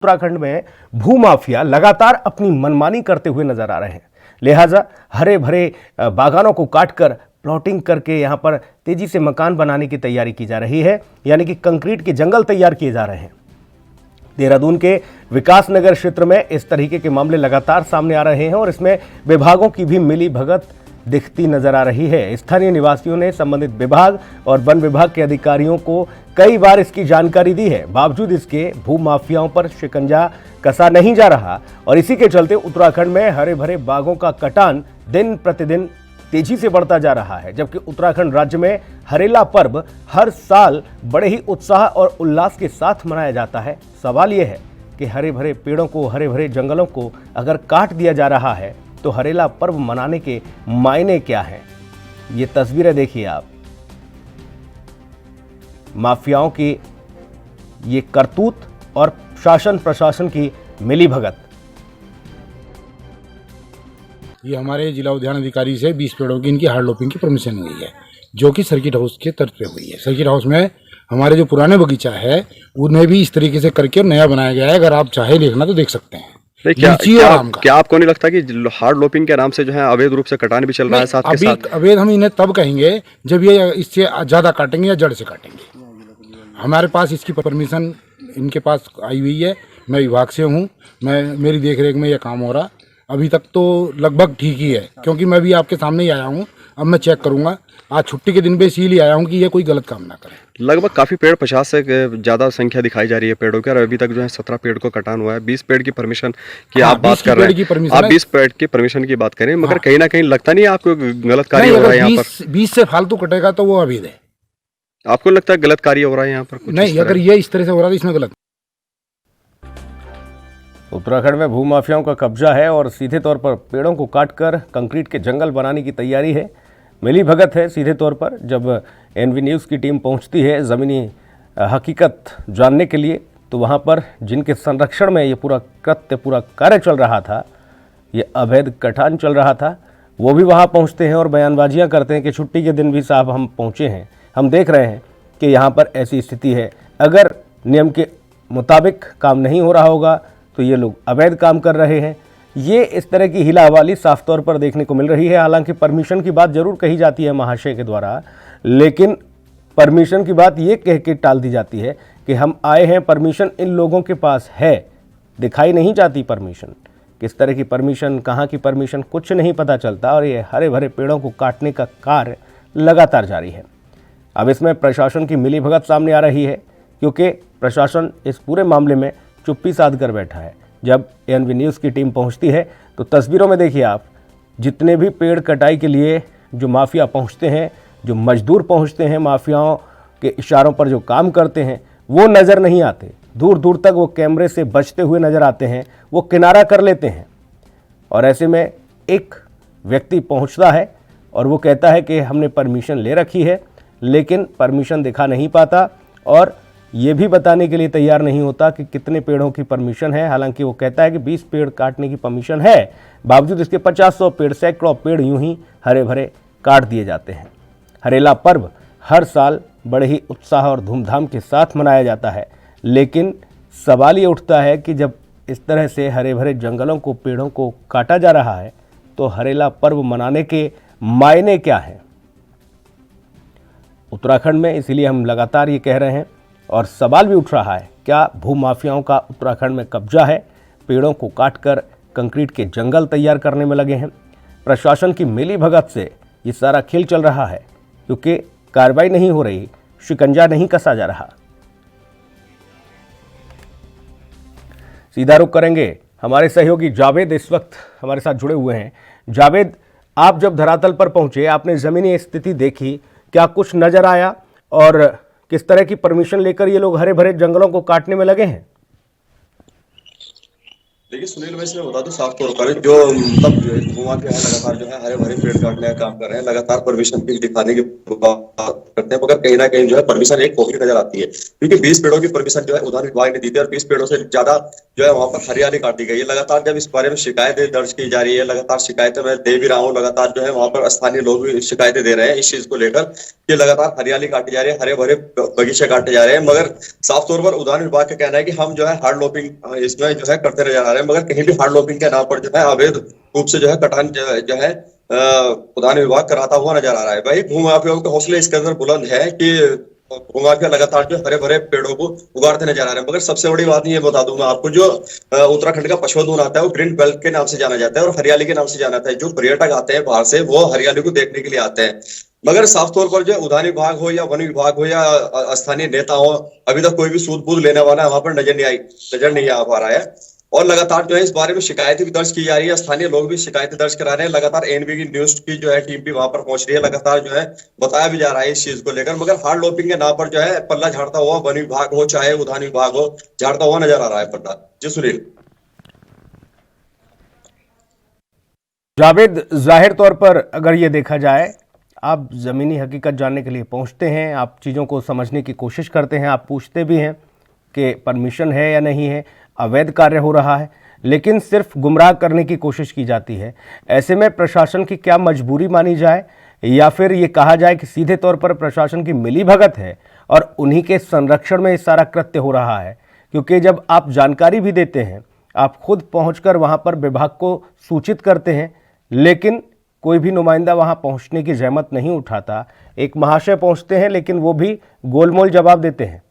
उत्तराखंड में भूमाफिया लगातार अपनी मनमानी करते हुए नजर आ रहे हैं। लिहाजा हरे भरे बागानों को काटकर प्लॉटिंग करके यहां पर तेजी से मकान बनाने की तैयारी की जा रही है, यानी कि कंक्रीट के जंगल तैयार किए जा रहे हैं। देहरादून के विकास नगर क्षेत्र में इस तरीके के मामले लगातार सामने आ रहे हैं और इसमें विभागों की भी मिली भगत दिखती नजर आ रही है। स्थानीय निवासियों ने संबंधित विभाग और वन विभाग के अधिकारियों को कई बार इसकी जानकारी दी है, बावजूद इसके भूमाफियाओं पर शिकंजा कसा नहीं जा रहा और इसी के चलते उत्तराखंड में हरे भरे बागों का कटान दिन प्रतिदिन तेजी से बढ़ता जा रहा है। जबकि उत्तराखंड राज्य में हरेला पर्व हर साल बड़े ही उत्साह और उल्लास के साथ मनाया जाता है। सवाल यह है कि हरे भरे पेड़ों को, हरे भरे जंगलों को अगर काट दिया जा रहा है तो हरेला पर्व मनाने के मायने क्या हैं? ये तस्वीरें देखिए आप, माफियाओं की ये करतूत और शासन प्रशासन की मिलीभगत। ये हमारे जिला उद्यान अधिकारी से 20 पेड़ों की इनकी हार्ड लॉपिंग की परमिशन हुई है, जो कि सर्किट हाउस के तर्ज पे हुई है। सर्किट हाउस में हमारे जो पुराने बगीचा है उन्हें भी इस तरीके से करके नया बनाया गया है। अगर आप चाहे देखना तो देख सकते हैं। क्या आपको नहीं लगता कि हार्ड लॉपिंग के नाम से जो है अवैध रूप से कटान भी चल रहा है साथ के साथ? अवैध हम इन्हें तब कहेंगे जब ये इससे ज्यादा काटेंगे या जड़ से काटेंगे। हमारे पास इसकी परमिशन इनके पास आई हुई है। मैं विभाग से हूँ, मेरी देखरेख में यह काम हो रहा। अभी तक तो लगभग ठीक ही है, क्योंकि मैं भी आपके सामने ही आया हूँ। अब मैं चेक करूंगा। आज छुट्टी के दिन पे इसीलिए आया हूँ कि ये कोई गलत काम ना करे। लगभग काफी पेड़ 50 से ज्यादा संख्या दिखाई जा रही है पेड़ों की, और अभी तक जो है 17 पेड़ को कटान हुआ है। 20 पेड़ की परमिशन की आप बात कर रहे हैं। आप 20 पेड़ की परमिशन की बात करें, मगर कहीं ना कहीं लगता नहीं है आपको गलत कार्य हो रहा है यहाँ पर? 20 से फालतू कटेगा तो वो अवैध है। आपको लगता है गलत कार्य हो रहा है यहाँ पर? नहीं, अगर ये इस तरह से हो रहा है इसमें गलत। उत्तराखंड में भूमाफियाओं का कब्जा है और सीधे तौर पर पेड़ों को काटकर कंक्रीट के जंगल बनाने की तैयारी है। मिली भगत है सीधे तौर पर। जब एनवी न्यूज़ की टीम पहुंचती है ज़मीनी हकीकत जानने के लिए, तो वहां पर जिनके संरक्षण में ये पूरा कार्य चल रहा था, ये अवैध कटान चल रहा था, वो भी वहां पहुंचते हैं और बयानबाजियां करते हैं कि छुट्टी के दिन भी साहब हम पहुंचे हैं, हम देख रहे हैं कि यहाँ पर ऐसी स्थिति है। अगर नियम के मुताबिक काम नहीं हो रहा होगा तो ये लोग अवैध काम कर रहे हैं। ये इस तरह की हिला हवाली साफ तौर पर देखने को मिल रही है। हालांकि परमिशन की बात जरूर कही जाती है महाशय के द्वारा, लेकिन परमिशन की बात ये कह के टाल दी जाती है कि हम आए हैं, परमिशन इन लोगों के पास है। दिखाई नहीं जाती परमिशन, किस तरह की परमिशन, कहाँ की परमिशन, कुछ नहीं पता चलता। और ये हरे भरे पेड़ों को काटने का कार्य लगातार जारी है। अब इसमें प्रशासन की मिलीभगत सामने आ रही है, क्योंकि प्रशासन इस पूरे मामले में चुप्पी साध कर बैठा है। जब एनवी न्यूज़ की टीम पहुंचती है तो तस्वीरों में देखिए आप, जितने भी पेड़ कटाई के लिए जो माफिया पहुंचते हैं, जो मजदूर पहुंचते हैं, माफियाओं के इशारों पर जो काम करते हैं, वो नज़र नहीं आते। दूर दूर तक वो कैमरे से बचते हुए नज़र आते हैं, वो किनारा कर लेते हैं। और ऐसे में एक व्यक्ति पहुंचता है और वो कहता है कि हमने परमिशन ले रखी है, लेकिन परमिशन दिखा नहीं पाता और ये भी बताने के लिए तैयार नहीं होता कि कितने पेड़ों की परमिशन है। हालांकि वो कहता है कि 20 पेड़ काटने की परमिशन है, बावजूद इसके 50-100 पेड़, सैकड़ों पेड़ यूं ही हरे भरे काट दिए जाते हैं। हरेला पर्व हर साल बड़े ही उत्साह और धूमधाम के साथ मनाया जाता है, लेकिन सवाल ये उठता है कि जब इस तरह से हरे भरे जंगलों को, पेड़ों को काटा जा रहा है तो हरेला पर्व मनाने के मायने क्या हैं उत्तराखंड में? इसीलिए हम लगातार ये कह रहे हैं और सवाल भी उठ रहा है, क्या भूमाफियाओं का उत्तराखंड में कब्जा है? पेड़ों को काटकर कंक्रीट के जंगल तैयार करने में लगे हैं। प्रशासन की मिलीभगत से ये सारा खेल चल रहा है, क्योंकि कार्रवाई नहीं हो रही, शिकंजा नहीं कसा जा रहा। सीधा रुख करेंगे, हमारे सहयोगी जावेद इस वक्त हमारे साथ जुड़े हुए हैं। जावेद, आप जब धरातल पर पहुंचे, आपने जमीनी स्थिति देखी, क्या कुछ नजर आया और किस तरह की परमिशन लेकर ये लोग हरे भरे जंगलों को काटने में लगे हैं? देखिए सुनील, मैं इसमें बता दूं साफ तौर पर, जो मतलब भूमाफिया है लगातार जो है हरे भरे पेड़ काटने का काम कर रहे हैं। लगातार परमिशन दिखाने के बाद करते हैं, मगर कहीं ना कहीं जो है परमिशन एक खोखली नजर आती है, क्योंकि 20 पेड़ों की परमिशन जो है उद्यान विभाग ने दी थी और 20 पेड़ों से ज्यादा जो है वहां पर हरियाली काट दी गई है। लगातार जब इस बारे में शिकायतें दर्ज की जा रही है, लगातार शिकायतें मैं दे भी रहा हूँ, लगातार जो है वहां पर स्थानीय लोग भी शिकायतें दे रहे हैं इस चीज को लेकर कि लगातार हरियाली काटी जा रही है, हरे भरे बगीचे काटे जा रहे हैं, मगर साफ तौर पर उद्यान विभाग का कहना है कि हम जो है हार्ड लॉपिंग इसमें जो है करते नजर आ रहे हैं, मगर कहीं भी हार्ड लॉपिंग के नाम पर जो है अवैध रूप से जो है कटान जो है उद्यान विभाग कराता हुआ नजर आ रहा है। भाई भूमाफियाओं के हौसले इस कदर बुलंद है कि भूमाफिया लगातार जो हरे भरे पेड़ों को उगाड़ते नजर आ रहे हैं, मगर सबसे बड़ी बात ये बता दूं मैं आपको, जो उत्तराखंड का पशुधन आता है वो ग्रीन बेल्ट के नाम से जाना जाता है और हरियाली के नाम से जाना जाता है। जो पर्यटक आते हैं बाहर से वो हरियाली को देखने के लिए आते हैं, मगर साफ तौर पर जो उद्यान विभाग हो या वन विभाग हो या स्थानीय नेता हो, अभी तक कोई भी सूद बूद लेने वाला वहां पर नजर नहीं आ पा रहा है। और लगातार जो है इस बारे में शिकायतें भी दर्ज की जा रही है, स्थानीय लोग भी शिकायतें दर्ज करा रहे हैं, लगातार एनबी की न्यूज की जो है टीम भी वहां पर पहुंच रही है, लगातार जो है बताया भी जा रहा है इस चीज को लेकर, मगर हार्ड लॉपिंग के नाम पर जो है पल्ला झाड़ता हुआ वन विभाग हो चाहे उद्यान विभाग हो झाड़ता हुआ नजर आ रहा है पल्ला। जी सुनील। जावेद, जाहिर तौर पर अगर ये देखा जाए, आप ज़मीनी हकीकत जानने के लिए पहुंचते हैं, आप चीज़ों को समझने की कोशिश करते हैं, आप पूछते भी हैं कि परमिशन है या नहीं है, अवैध कार्य हो रहा है, लेकिन सिर्फ गुमराह करने की कोशिश की जाती है। ऐसे में प्रशासन की क्या मजबूरी मानी जाए, या फिर ये कहा जाए कि सीधे तौर पर प्रशासन की मिलीभगत है और उन्हीं के संरक्षण में ये सारा कृत्य हो रहा है? क्योंकि जब आप जानकारी भी देते हैं, आप खुद पहुंचकर वहां पर विभाग को सूचित करते हैं, लेकिन कोई भी नुमाइंदा वहां पहुंचने की जहमत नहीं उठाता। एक महाशय पहुंचते हैं लेकिन वो भी गोलमोल जवाब देते हैं।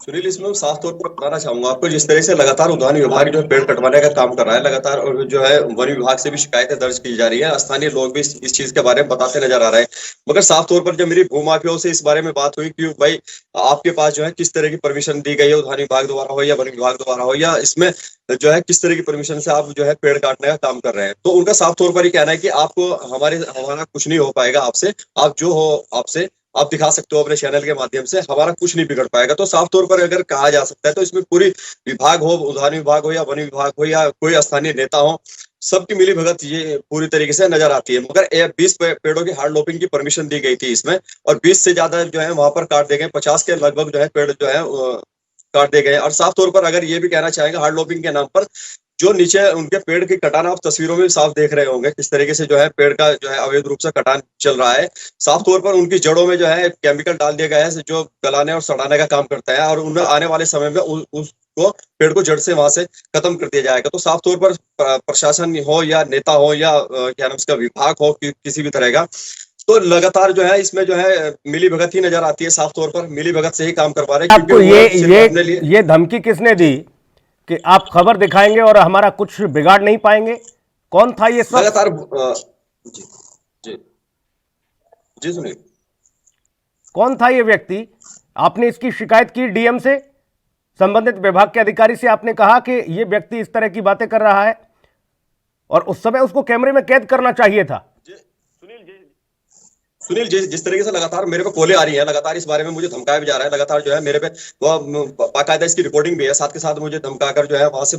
सुनील, इसमें साफ तौर पर बताना चाहूंगा आपको, जिस तरह से लगातार उद्यान विभाग जो है पेड़ कटवाने का काम कर रहा है लगातार, और जो है वन विभाग से भी शिकायतें दर्ज की जा रही है, स्थानीय लोग भी इस चीज के बारे में बताते नजर आ रहे हैं, मगर साफ तौर पर जब मेरी भूमाफियाओं से इस बारे में बात हुई कि भाई आपके पास जो है किस तरह की परमिशन दी गई है, उद्यान विभाग द्वारा हो या वन विभाग द्वारा हो, या इसमें जो है किस तरह की परमिशन से आप जो है पेड़ काटने का काम कर रहे हैं, तो उनका साफ तौर पर ही कहना है कि आपको हमारा कुछ नहीं हो पाएगा आपसे, आप जो हो आपसे आप दिखा सकते हो अपने चैनल के माध्यम से, हमारा कुछ नहीं बिगड़ पाएगा। तो साफ तौर पर अगर कहा जा सकता है तो इसमें पूरी विभाग हो, उद्यान विभाग हो या वन विभाग हो या कोई स्थानीय नेता हो, सबकी मिली भगत ये पूरी तरीके से नजर आती है। मगर 20 पेड़ों की हार्ड लॉपिंग की परमिशन दी गई थी इसमें, और 20 से ज्यादा जो है वहां पर काट दे गए, 50 के लगभग जो है पेड़ जो है काट दे गए। और साफ तौर पर अगर ये भी कहना चाहेंगे हार्ड लॉपिंग के नाम पर जो नीचे उनके पेड़ की कटान आप तस्वीरों में साफ देख रहे होंगे किस तरीके से जो है पेड़ का जो है अवैध रूप से कटान चल रहा है। साफ तौर पर उनकी जड़ों में जो है केमिकल डाल दिया गया है जो गलाने और सड़ाने का काम करता है, और उन्हें आने वाले समय में उसको पेड़ को जड़ से वहां से खत्म कर दिया जाएगा। तो साफ तौर पर प्रशासन हो या नेता हो या क्या नाम उसका विभाग हो किसी भी तरह का, तो लगातार जो है इसमें जो है मिली भगत ही नजर आती है, साफ तौर पर मिली भगत से ही काम करवा रहे हैं। आपको ये धमकी किसने दी कि आप खबर दिखाएंगे और हमारा कुछ बिगाड़ नहीं पाएंगे? कौन था ये सब? लगातार जी जी जी सुनिए, कौन था ये व्यक्ति? आपने इसकी शिकायत की डीएम से, संबंधित विभाग के अधिकारी से, आपने कहा कि ये व्यक्ति इस तरह की बातें कर रहा है, और उस समय उसको कैमरे में कैद करना चाहिए था। सुनील जिस तरीके से लगातार मेरे पे कॉलें आ रही है, लगातार इस बारे में मुझे धमकाया भी जा रहा है, लगातार जो है मेरे पे बाकायदा इसकी रिपोर्टिंग भी है, साथ के साथ मुझे धमकाकर जो है वहां से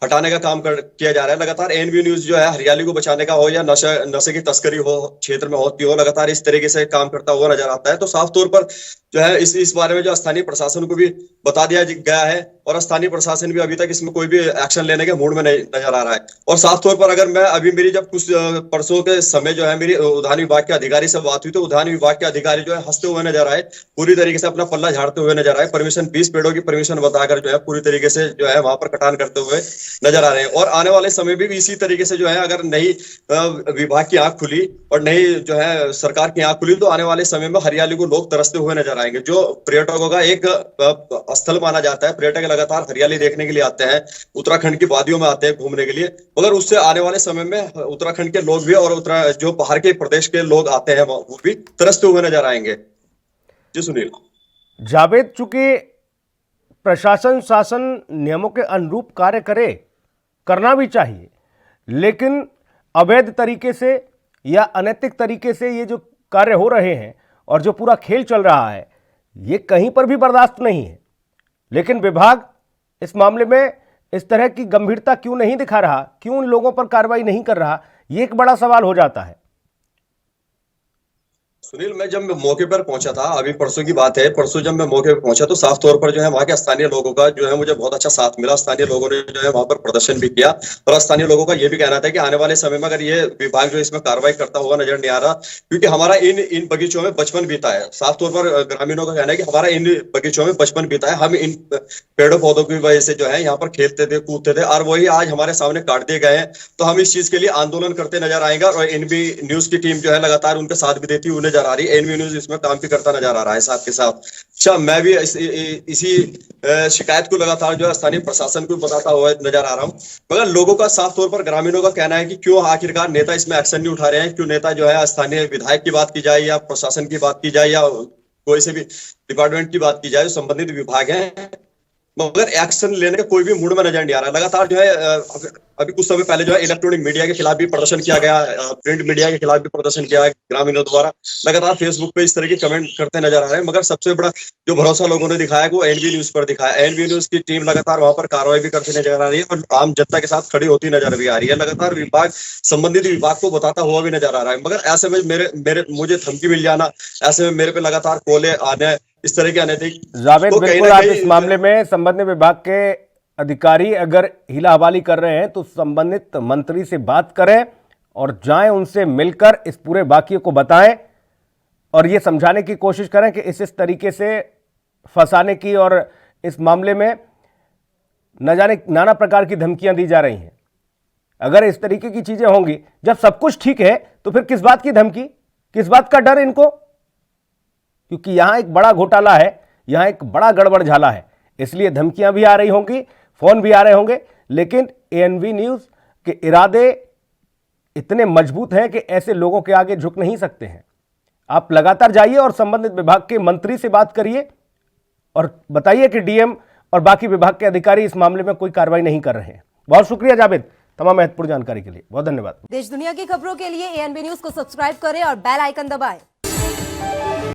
हटाने का काम किया जा रहा है। लगातार एनबी न्यूज जो है हरियाली को बचाने का हो या नशे की तस्करी हो क्षेत्र में होती हो, लगातार इस तरीके से काम करता हुआ नजर आता है। तो साफ तौर पर जो है इस बारे में जो स्थानीय प्रशासन को भी बता दिया गया है, और स्थानीय प्रशासन भी अभी तक इसमें कोई भी एक्शन लेने के मूड में नहीं नजर आ रहा है। और साफ तौर पर अगर मैं अभी मेरी जब कुछ परसों के समय जो है मेरी उद्यान विभाग के अधिकारी से बात हुई, तो उद्यान विभाग के अधिकारी जो है हंसते हुए नजर आए, पूरी तरीके से अपना पल्ला झाड़ते हुए नजर आए, परमिशन 20 पेड़ों की परमिशन बताकर जो है पूरी तरीके से जो है वहां पर कटान करते हुए नजर आ रहे हैं। और आने वाले समय में भी इसी तरीके से जो है अगर नई विभाग की आंख खुली और नई जो है सरकार की आंख खुली, तो आने वाले समय में हरियाली को लोग तरसते हुए नजर आएंगे। जो पर्यटकों का एक स्थल माना जाता है, पर्यटक लगातार हरियाली देखने के लिए आते हैं, उत्तराखंड की वादियों में आते हैं घूमने के लिए, मगर उससे आने वाले समय में उत्तराखंड के लोग भी और जो बाहर के प्रदेश के लोग आते हैं वो भी तरसते हुए नजर आएंगे। जी सुनील। जावेद, चूंकि प्रशासन शासन नियमों के अनुरूप कार्य करना भी चाहिए, लेकिन अवैध तरीके से या अनैतिक तरीके से ये जो कार्य हो रहे हैं और जो पूरा खेल चल रहा है, ये कहीं पर भी बर्दाश्त नहीं है। लेकिन विभाग इस मामले में इस तरह की गंभीरता क्यों नहीं दिखा रहा, क्यों उन लोगों पर कार्रवाई नहीं कर रहा, ये एक बड़ा सवाल हो जाता है। सुनील, मैं जब मौके पर पहुंचा था, अभी परसों की बात है, परसों जब मैं मौके पर पहुंचा तो साफ तौर पर जो है वहां के स्थानीय लोगों का जो है मुझे बहुत अच्छा साथ मिला। स्थानीय लोगों ने जो है वहां पर प्रदर्शन भी किया और स्थानीय लोगों का ये भी कहना था कि आने वाले समय में अगर ये विभाग जो इसमें कार्रवाई करता हुआ नजर नहीं आ रहा, क्योंकि हमारा इन बगीचों में बचपन बीता है। साफ तौर पर ग्रामीणों का कहना है कि हमारा इन बगीचों में बचपन बीता है, हम इन पेड़ों पौधों की वजह से जो है यहाँ पर खेलते थे, कूदते थे, और वही आज हमारे सामने काट दिए गए हैं। तो हम इस चीज के लिए आंदोलन करते नजर आएंगे और एनबी न्यूज की टीम जो है लगातार उनके साथ भी देती हुई नजर आ रही है। एनबी न्यूज इसमें काम भी करता नजर आ रहा है साथ के साथ। अच्छा, मैं भी इसी शिकायत को लगातार जो है स्थानीय प्रशासन को बताता हुआ नजर आ रहा हूँ। मगर लोगों का साफ तौर पर ग्रामीणों का कहना है कि क्यों आखिरकार नेता इसमें एक्शन नहीं उठा रहे हैं, क्यों नेता जो है स्थानीय विधायक की बात की जाए या प्रशासन की बात की जाए या कोई से भी डिपार्टमेंट की बात की जाए, संबंधित विभाग है, मगर एक्शन लेने का कोई भी मूड में नजर नहीं आ रहा। लगातार जो है अभी कुछ समय पहले जो है इलेक्ट्रॉनिक मीडिया के खिलाफ भी प्रदर्शन किया गया, प्रिंट मीडिया के खिलाफ भी प्रदर्शन किया गया ग्रामीणों द्वारा। लगातार फेसबुक पे इस तरह के कमेंट करते नजर आ रहे हैं, मगर सबसे बड़ा जो भरोसा लोगों ने दिखाया है वो एनबी न्यूज पर दिखाया। एनबी न्यूज की टीम लगातार वहां पर कार्रवाई भी करती नजर आ रही है और आम जनता के साथ खड़ी होती नजर भी आ रही है। लगातार विभाग संबंधित विभाग को बताता हुआ भी नजर आ रहा है, मगर ऐसे में मेरे मुझे धमकी मिल जाना, ऐसे में मेरे पे लगातार कॉले आने, इस तरह के अनैतिक जावेद, तो कहीं बिल्कुल ना आप कहीं इस मामले में संबंधित विभाग के अधिकारी अगर हीला हवाली कर रहे हैं तो संबंधित मंत्री से बात करें और जाएं, उनसे मिलकर इस पूरे वाकये को बताएं और ये समझाने की कोशिश करें कि इस तरीके से फंसाने की और इस मामले में न जाने नाना प्रकार की धमकियां दी जा रही हैं। अगर इस तरीके की चीजें होंगी, जब सब कुछ ठीक है, तो फिर किस बात की धमकी, किस बात का डर इनको? क्योंकि यहां एक बड़ा घोटाला है, यहां एक बड़ा गड़बड़ झाला है, इसलिए धमकियां भी आ रही होंगी, फोन भी आ रहे होंगे। लेकिन एएनवी न्यूज के इरादे इतने मजबूत हैं कि ऐसे लोगों के आगे झुक नहीं सकते हैं। आप लगातार जाइए और संबंधित विभाग के मंत्री से बात करिए और बताइए कि डीएम और बाकी विभाग के अधिकारी इस मामले में कोई कार्रवाई नहीं कर रहे हैं। बहुत शुक्रिया जावेद, तमाम महत्वपूर्ण जानकारी के लिए बहुत धन्यवाद। देश दुनिया की खबरों के लिए एएनबी न्यूज को सब्सक्राइब करें और बेल आइकन दबाएं।